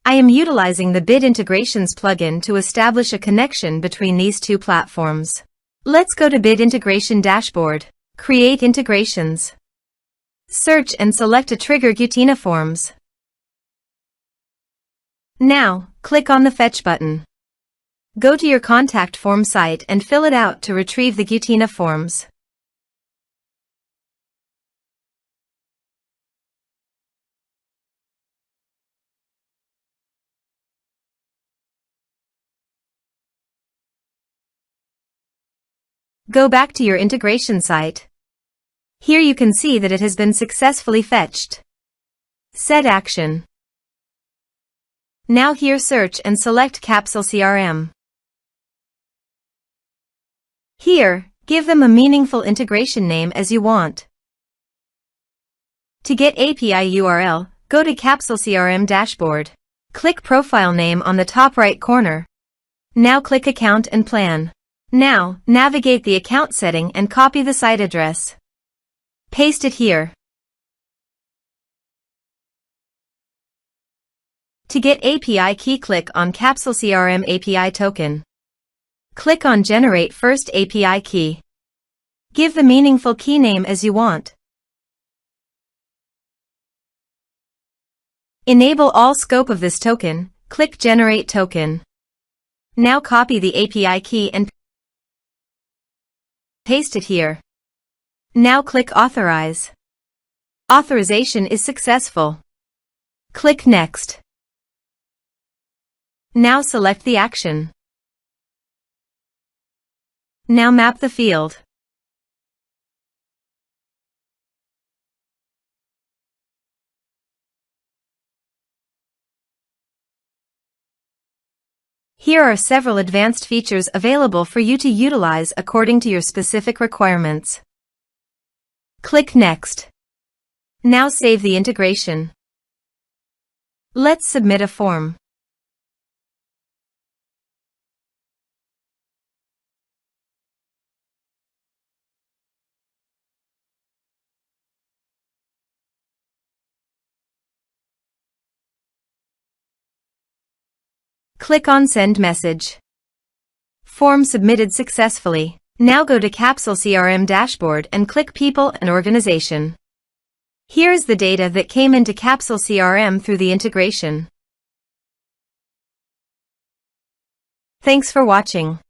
I am utilizing the Bit Integrations plugin to establish a connection between these two platforms. Let's go to Bit Integration Dashboard. Create integrations. Search and select a trigger Gutena Forms. Now, click on the Fetch button. Go to your contact form site and fill it out to retrieve the Gutena Forms. Go back to your integration site. Here you can see that it has been successfully fetched. Set action. Now here search and select Capsule CRM. Here, give them a meaningful integration name as you want. To get API URL, go to Capsule CRM Dashboard. Click Profile Name on the top right corner. Now click Account and Plan. Now, navigate the account setting and copy the site address. Paste it here. To get API key, click on Capsule CRM API token. Click on Generate First API Key. Give the meaningful key name as you want. Enable all scope of this token, click Generate Token. Now copy the API key and paste it here. Now click Authorize. Authorization is successful. Click Next. Now select the action. Now map the field. Here are several advanced features available for you to utilize according to your specific requirements. Click Next. Now save the integration. Let's submit a form. Click on Send Message. Form submitted successfully. Now go to Capsule CRM Dashboard and click People and Organization. Here is the data that came into Capsule CRM through the integration. Thanks for watching.